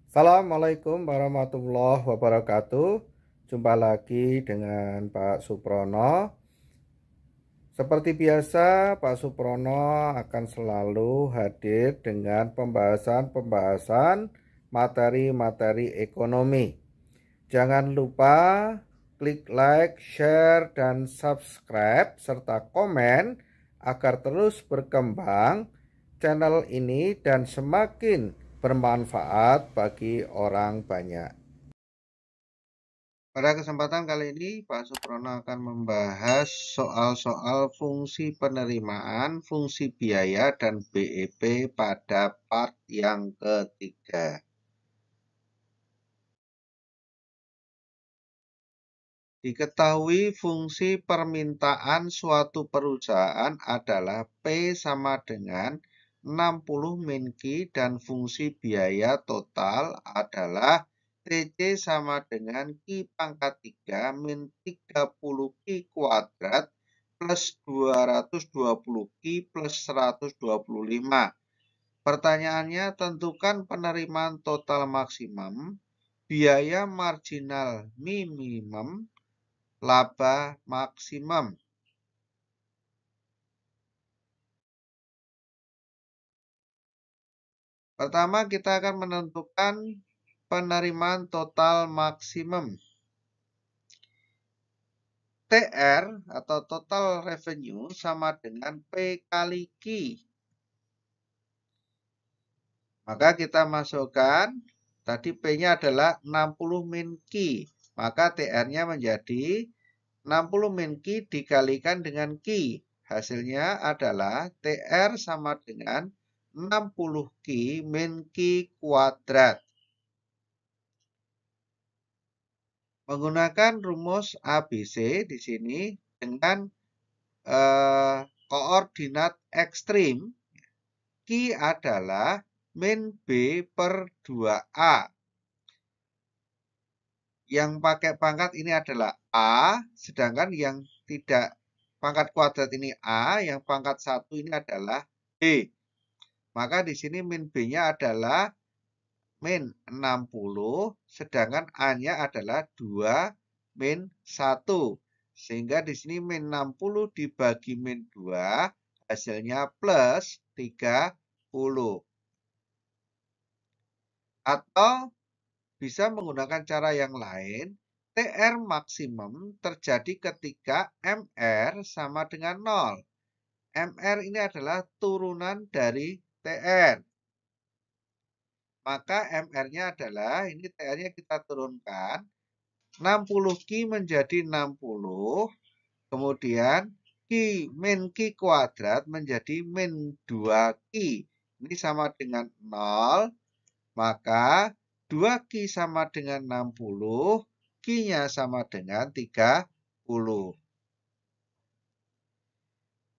Assalamualaikum warahmatullahi wabarakatuh. Jumpa lagi dengan Pak Suprono. Seperti biasa, Pak Suprono akan selalu hadir dengan pembahasan-pembahasan materi-materi ekonomi. Jangan lupa klik like, share, dan subscribe, serta komen agar terus berkembang channel ini dan semakin bermanfaat bagi orang banyak. Pada kesempatan kali ini, Pak Suprono akan membahas soal-soal fungsi penerimaan, fungsi biaya, dan BEP pada part yang ketiga. Diketahui fungsi permintaan suatu perusahaan adalah P sama dengan 60 min Q dan fungsi biaya total adalah TC sama dengan Q pangkat 3 min 30 Q kuadrat plus 220 Q plus 125. Pertanyaannya, tentukan penerimaan total maksimum, biaya marginal minimum, laba maksimum. Pertama, kita akan menentukan penerimaan total maksimum. TR atau total revenue sama dengan P kali Q. Maka kita masukkan, tadi P-nya adalah 60 min Q. Maka TR-nya menjadi 60 min Q dikalikan dengan Q. Hasilnya adalah TR sama dengan 60 Q min Q kuadrat. Menggunakan rumus ABC di sini dengan koordinat ekstrim, Q adalah min B per 2A. Yang pakai pangkat ini adalah A, sedangkan yang tidak pangkat kuadrat ini A, yang pangkat 1 ini adalah B. Maka di sini min B-nya adalah min 60, sedangkan A-nya adalah 2 min 1. Sehingga di sini min 60 dibagi min 2, hasilnya plus 30. Atau bisa menggunakan cara yang lain, TR maksimum terjadi ketika MR sama dengan 0. MR ini adalah turunan dari TR. Maka MR-nya adalah, ini TR-nya kita turunkan, 60 Q menjadi 60, kemudian Q min Q kuadrat menjadi min 2 Q. Ini sama dengan 0, maka 2 Q sama dengan 60, Q-nya sama dengan 30.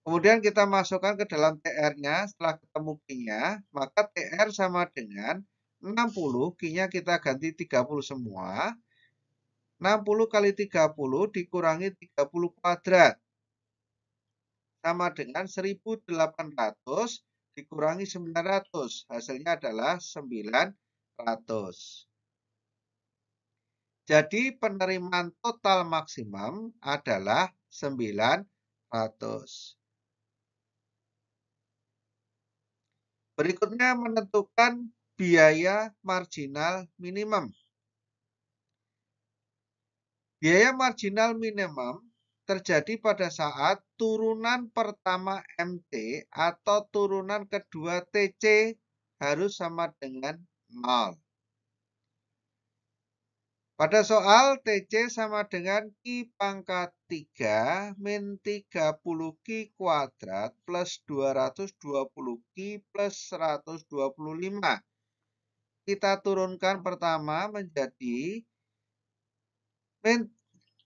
Kemudian kita masukkan ke dalam TR-nya, setelah ketemu Q-nya, maka TR sama dengan 60, Q-nya kita ganti 30 semua. 60 kali 30 dikurangi 30 kuadrat. Sama dengan 1800 dikurangi 900. Hasilnya adalah 900. Jadi penerimaan total maksimum adalah 900. Berikutnya menentukan biaya marginal minimum. Biaya marginal minimum terjadi pada saat turunan pertama MT atau turunan kedua TC harus sama dengan 0. Pada soal TC sama dengan Q pangkat 3 min 30 Q kuadrat plus 220 Q plus 125. Kita turunkan pertama menjadi min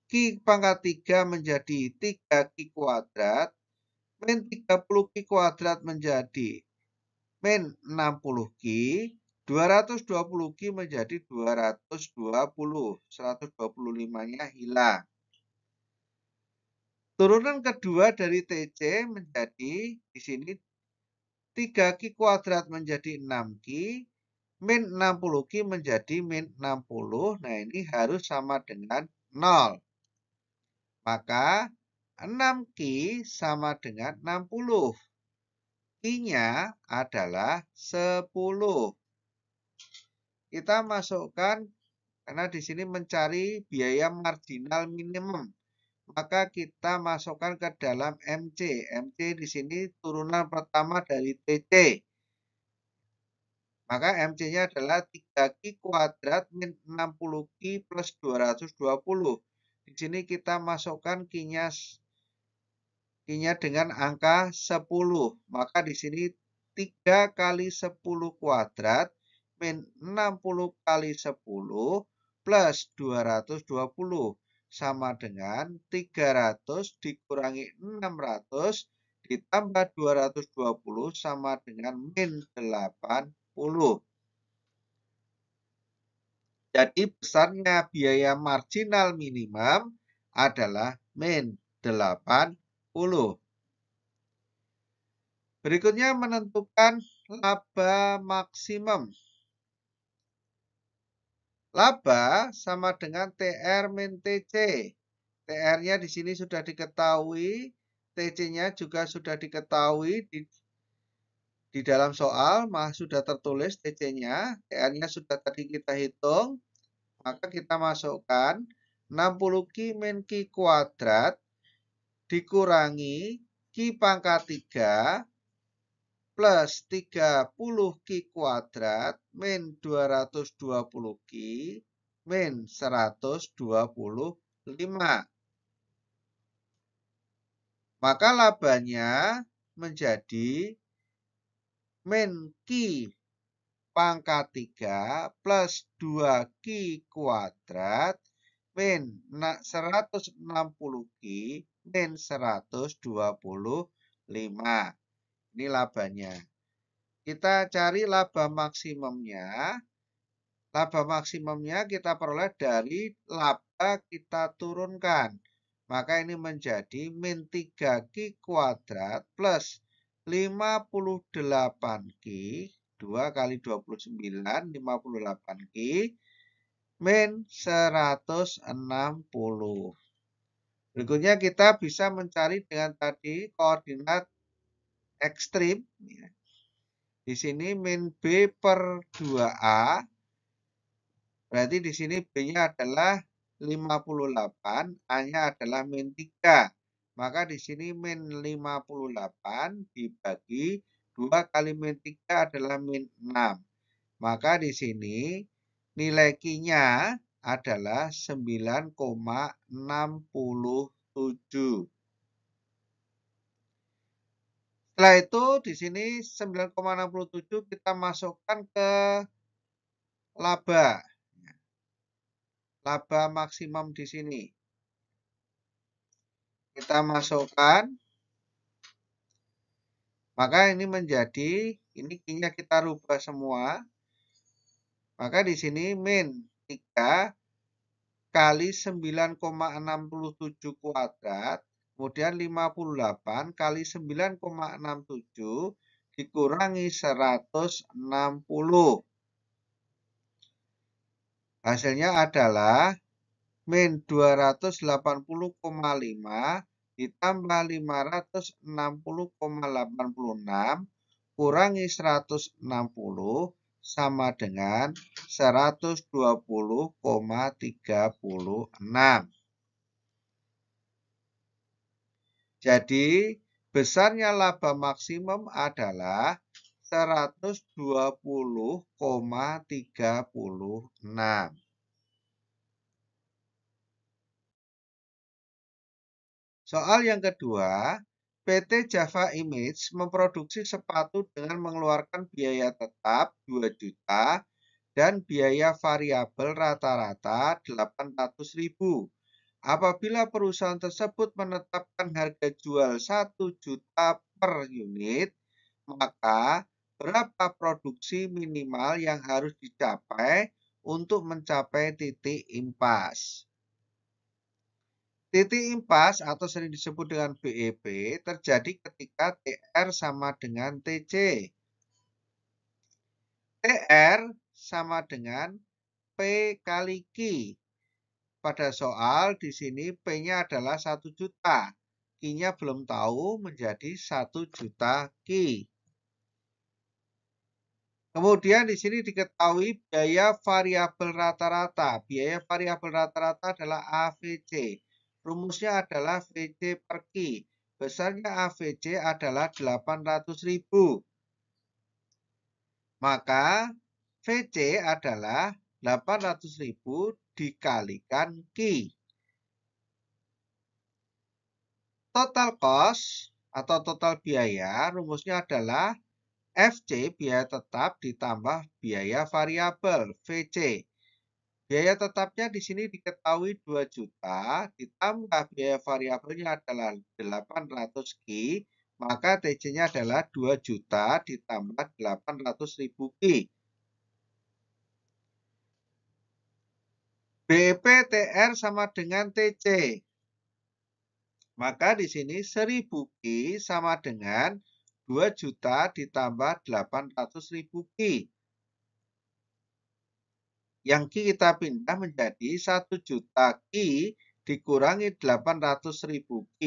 Q pangkat 3 menjadi 3 Q kuadrat, min 30 Q kuadrat menjadi min 60 Q, 220 Q menjadi 220, 125-nya hilang. Turunan kedua dari TC menjadi, di sini 3 Q kuadrat menjadi 6 Q, min 60Q menjadi min 60. Nah, ini harus sama dengan 0. Maka 6Q sama dengan 60. Q-nya adalah 10. Kita masukkan, karena di sini mencari biaya marginal minimum. Maka kita masukkan ke dalam MC. MC di sini turunan pertama dari TC. Maka MC-nya adalah 3Q kuadrat min 60Q plus 220. Di sini kita masukkan Q-nya dengan angka 10. Maka di sini 3 kali 10 kuadrat min 60 kali 10 plus 220 sama dengan 300 dikurangi 600 ditambah 220 sama dengan min 80. Jadi besarnya biaya marginal minimum adalah min 80. Berikutnya menentukan laba maksimum. Laba sama dengan TR min TC. TR-nya di sini sudah diketahui, TC-nya juga sudah diketahui di dalam soal, sudah tertulis TC-nya, TR-nya sudah tadi kita hitung. Maka kita masukkan 60Q min Q kuadrat dikurangi Q pangkat 3 plus 30Q kuadrat min 220Q min 125. Maka labanya menjadi min Q pangkat 3 plus 2Q kuadrat min 160Q min 125. Ini labanya. Kita cari laba maksimumnya. Laba maksimumnya kita peroleh dari laba kita turunkan. Maka ini menjadi min 3Q kuadrat plus 58Q. 2 kali 29, 58Q. Min 160. Berikutnya kita bisa mencari dengan tadi koordinat ekstrim. Di sini min B per 2A. Berarti di sini B-nya adalah 58, A-nya adalah min 3. Maka di sini min 58 dibagi 2 kali min 3 adalah min 6. Maka di sini nilai Q-nya adalah 9,67. Setelah itu di sini 9,67 kita masukkan ke laba. Laba maksimum di sini. Kita masukkan. Maka ini menjadi, ini Q-nya kita rubah semua. Maka di sini min 3 kali 9,67 kuadrat. Kemudian 58 kali 9,67 dikurangi 160. Hasilnya adalah min 280,5 ditambah 560,86 kurangi 160 sama dengan 120,36. Jadi, besarnya laba maksimum adalah 120,36. Soal yang kedua, PT Java Image memproduksi sepatu dengan mengeluarkan biaya tetap 2 juta dan biaya variabel rata-rata 800.000. Apabila perusahaan tersebut menetapkan harga jual 1 juta per unit, maka berapa produksi minimal yang harus dicapai untuk mencapai titik impas? Titik impas atau sering disebut dengan BEP terjadi ketika TR sama dengan TC. TR sama dengan P kali Q. Pada soal di sini P-nya adalah 1 juta. Q-nya belum tahu menjadi 1 juta Q. Kemudian di sini diketahui biaya variabel rata-rata. Biaya variabel rata-rata adalah AVC. Rumusnya adalah VC per Q. Besarnya AVC adalah 800.000. Maka VC adalah 800.000 dikalikan Q. Total cost atau total biaya rumusnya adalah FC biaya tetap ditambah biaya variabel VC. Biaya tetapnya di sini diketahui 2 juta ditambah biaya variabelnya adalah 800 Q, maka TC-nya adalah 2 juta ditambah 800.000 Q. BEP TR sama dengan TC. Maka di sini 1000 Q sama dengan 2 juta ditambah 800.000 Q. Yang Q kita pindah menjadi 1 juta Q dikurangi 800.000 Q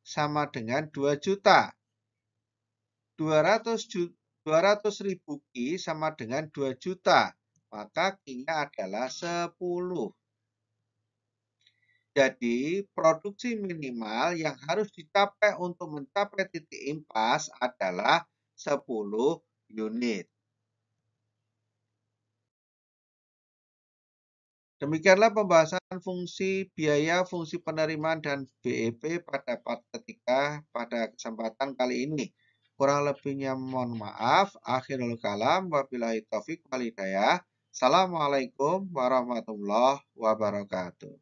sama dengan 2 juta. 200.000 Q sama dengan 2 juta. Maka Q-nya adalah 10. Jadi, produksi minimal yang harus dicapai untuk mencapai titik impas adalah 10 unit. Demikianlah pembahasan fungsi biaya, fungsi penerimaan, dan BEP pada part ketiga pada kesempatan kali ini. Kurang lebihnya mohon maaf. Akhirul kalam. Wabillahi taufiq wal hidayah. Assalamualaikum warahmatullahi wabarakatuh.